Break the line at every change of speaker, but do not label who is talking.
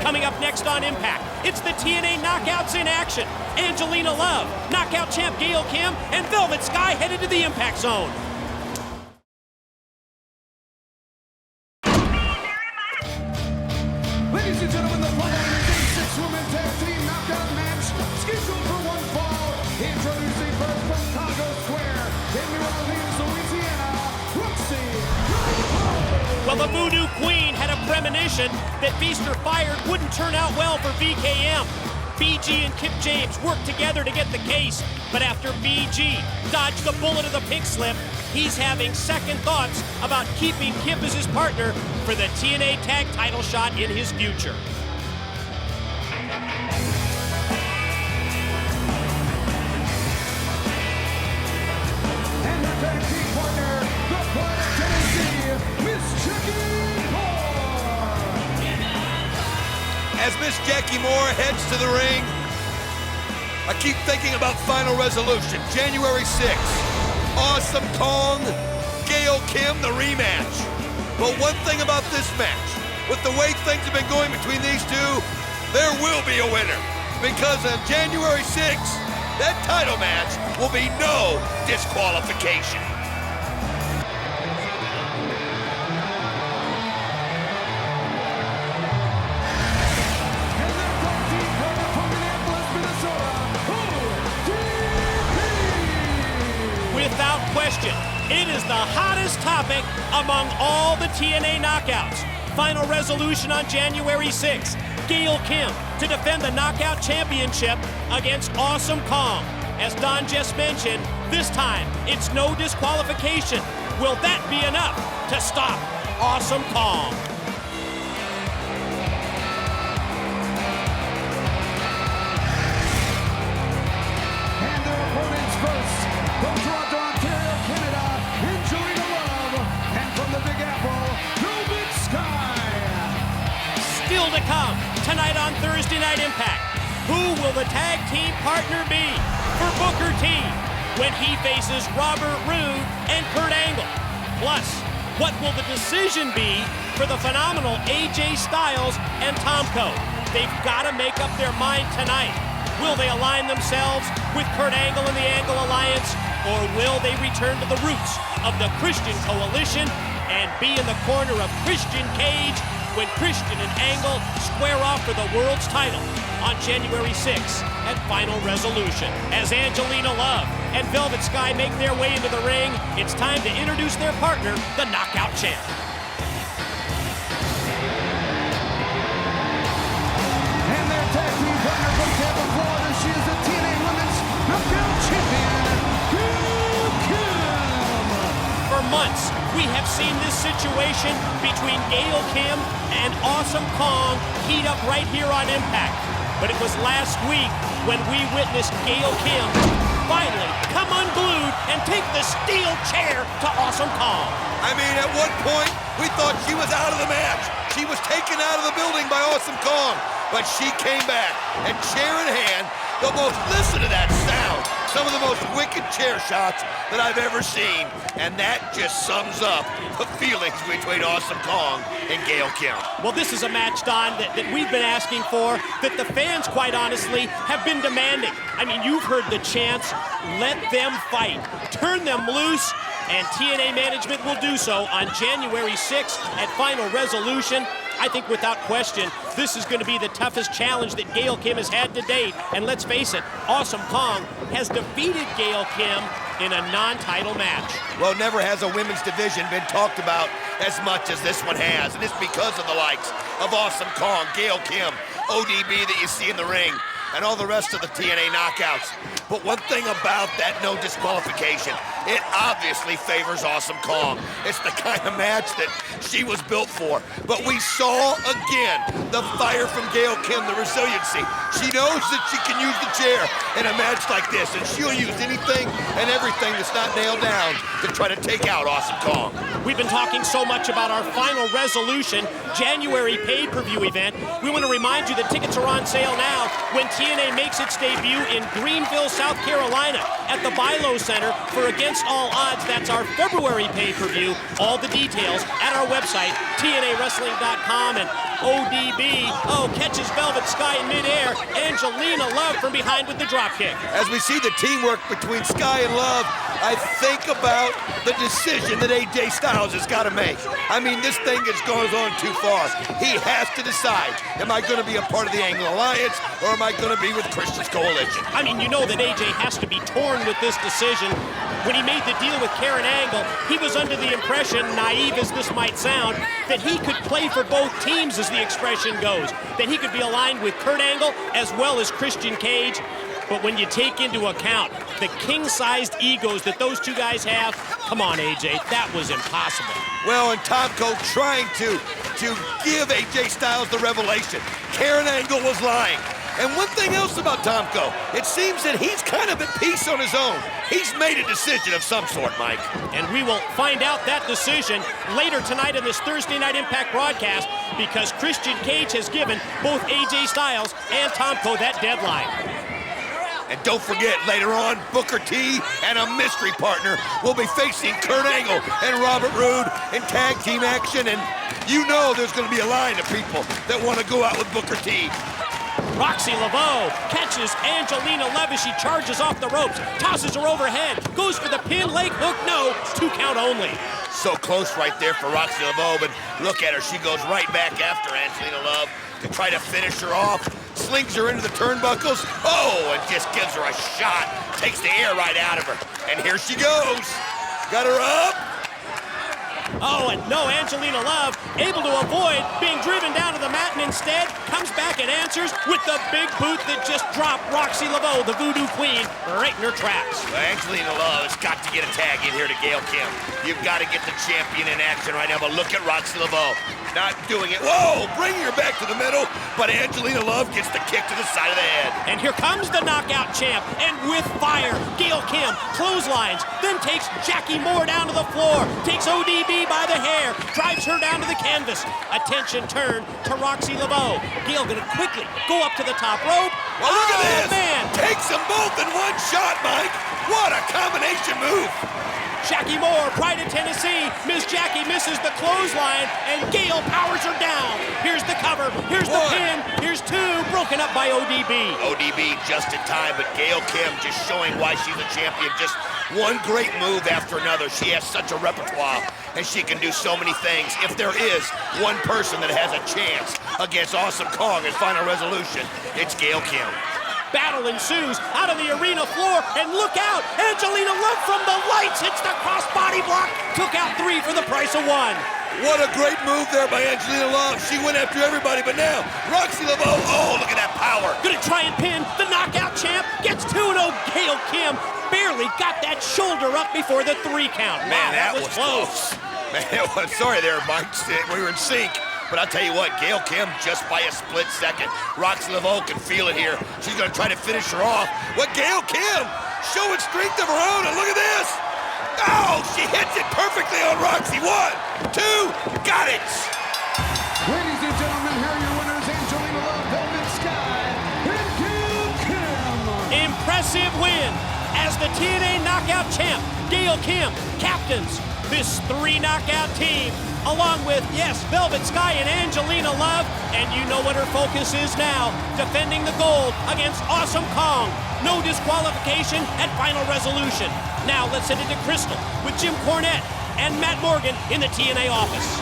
Coming up next on Impact, it's the TNA Knockouts in action. Angelina Love, knockout champ Gail Kim, and Velvet Sky headed to the Impact Zone.
Ladies and gentlemen, the following is a six-woman tag team knockout match scheduled for one fall. Introducing first from Congo Square in New Orleans, Louisiana, Roxxi.
Well, the Voodoo Queen had a premonition that Feast or Fired wouldn't turn out well for VKM. BG and Kip James worked together to get the case, but after BG dodged the bullet of the pink slip, he's having second thoughts about keeping Kip as his partner for the TNA tag title shot in his future.
And their tag team partner, the Pride of Tennessee, Miss Jackie Moore.
As Miss Jackie Moore heads to the ring, I keep thinking about Final Resolution, January 6th. Awesome Kong, Gail Kim, the rematch. But one thing about this match, with the way things have been going between these two, there will be a winner. Because on January 6th, that title match will be no disqualification.
And their tag team partner from Minneapolis, Minnesota, ODB.
Without question, it is the hottest topic among all the TNA knockouts. Final resolution on January 6th. Gail Kim to defend the Knockout Championship against Awesome Kong. As Don just mentioned, this time it's no disqualification. Will that be enough to stop Awesome Kong?
And their opponents first, from Toronto, Ontario, Canada, Angelina Love, and from the Big Apple, Velvet Sky.
Still to come tonight on Thursday Night Impact. Who will the tag team partner be for Booker T when he faces Robert Roode and Kurt Angle? Plus, what will the decision be for the phenomenal AJ Styles and Tomko? They've got to make up their mind tonight. Will they align themselves with Kurt Angle and the Angle Alliance, or will they return to the roots of the Christian Coalition and be in the corner of Christian Cage when Christian and Angle square off for the world's title on January 6th at Final Resolution? As Angelina Love and Velvet Sky make their way into the ring, it's time to introduce their partner, the Knockout Champ.
And their tag team partner from Tampa, Florida, she is the TNA Women's Knockout Champion, Gail Kim.
For months, we have seen this situation between Gail Kim and Awesome Kong heat up right here on Impact. But it was last week when we witnessed Gail Kim finally come unglued and take the steel chair to Awesome Kong.
I mean, at one point, we thought she was out of the match. She was taken out of the building by Awesome Kong. But she came back, and chair in hand, listen to that sound. Some of the most wicked chair shots that I've ever seen. And that just sums up the feelings between Awesome Kong and Gail Kim.
Well, this is a match, Don, that we've been asking for, that the fans, quite honestly, have been demanding. I mean, you've heard the chants, let them fight, turn them loose, and TNA management will do so on January 6th at Final Resolution. I think without question, this is going to be the toughest challenge that Gail Kim has had to date. And let's face it, Awesome Kong has defeated Gail Kim in a non-title match.
Well, never has a women's division been talked about as much as this one has. And it's because of the likes of Awesome Kong, Gail Kim, ODB that you see in the ring, and all the rest of the TNA knockouts. But one thing about that no disqualification, it obviously favors Awesome Kong. It's the kind of match that she was built for. But we saw again the fire from Gail Kim, the resiliency. She knows that she can use the chair in a match like this, and she'll use anything and everything that's not nailed down to try to take out Awesome Kong.
We've been talking so much about our Final Resolution January pay-per-view event. We want to remind you that tickets are on sale now when TNA makes its debut in Greenville, South Carolina at the Bilo Center for Against All Odds. That's our February pay-per-view. All the details at our website, TNAWrestling.com, and ODB, catches Velvet Sky in midair. Angelina Love from behind with the dropkick.
As we see the teamwork between Sky and Love, I think about the decision that AJ Styles has got to make. I mean, this thing has gone on too far. He has to decide, am I going to be a part of the Angle Alliance, or am I going to be with Christian's coalition?
I mean, you know that AJ has to be torn with this decision. When he made the deal with Karen Angle, he was under the impression, naive as this might sound, that he could play for both teams, as the expression goes, that he could be aligned with Kurt Angle as well as Christian Cage. But when you take into account the king-sized egos that those two guys have, come on, AJ, that was impossible.
Well, and Tomko trying to give AJ Styles the revelation. Karen Angle was lying. And one thing else about Tomko, it seems that he's kind of at peace on his own. He's made a decision of some sort, Mike.
And we will find out that decision later tonight in this Thursday Night Impact broadcast, because Christian Cage has given both AJ Styles and Tomko that deadline.
And don't forget, later on, Booker T and a mystery partner will be facing Kurt Angle and Robert Roode in tag team action. And you know there's going to be a line of people that want to go out with Booker T.
Roxxi Laveau catches Angelina Love as she charges off the ropes, tosses her overhead, goes for the pin, leg hook, no, 2 count only.
So close right there for Roxxi Laveau, but look at her. She goes right back after Angelina Love to try to finish her off. Slings her into the turnbuckles. Oh, and just gives her a shot. Takes the air right out of her. And here she goes. Got her up.
Oh, and no, Angelina Love able to avoid being driven down to the mat, and instead comes back and answers with the big boot that just dropped Roxxi Laveau, the Voodoo Queen, right in her tracks.
Well, Angelina Love has got to get a tag in here to Gail Kim. You've got to get the champion in action right now, but look at Roxxi Laveau. Not doing it. Whoa, bringing her back to the middle, but Angelina Love gets the kick to the side of the head.
And here comes the knockout champ, and with fire, Gail Kim clotheslines, then takes Jackie Moore down to the floor, takes ODB by the hair, drives her down to the canvas. Attention turned to Roxxi Laveau. Gail gonna quickly go up to the top rope.
Well, look at this!
Man.
Takes them both in one shot, Mike. What a combination move.
Jackie Moore, Pride of Tennessee. Miss Jackie misses the clothesline, and Gail powers her down. Here's the cover, here's the pin, here's 2, broken up by ODB.
ODB just in time, but Gail Kim just showing why she's a champion. Just one great move after another. She has such a repertoire, and she can do so many things. If there is one person that has a chance against Awesome Kong in Final Resolution, it's Gail Kim.
Battle ensues out of the arena floor, and look out! Angelina Love from the lights hits the crossbody block, took out 3 for the price of 1.
What a great move there by Angelina Love. She went after everybody, but now Roxxi Laveau, oh, look at that power.
Gonna try and pin the knockout champ, gets 2, and oh, Gail Kim barely got that shoulder up before the 3 count.
Man,
wow,
that was close. Man, sorry there, Mike. We were in sync. But I'll tell you what, Gail Kim, just by a split second. Roxxi Laveau can feel it here. She's going to try to finish her off. What Gail Kim showing strength of her own, and look at this. Oh, she hits it perfectly on Roxy. 1, 2, got it.
Ladies and gentlemen, here are your winners, Angelina Love, Velvet Sky, and Gail Kim.
Impressive win as the TNA knockout champ. Gail Kim captains this 3 knockout team, along with, yes, Velvet Sky and Angelina Love. And you know what her focus is now, defending the gold against Awesome Kong. No disqualification at Final Resolution. Now let's head into Crystal with Jim Cornette and Matt Morgan in the TNA office.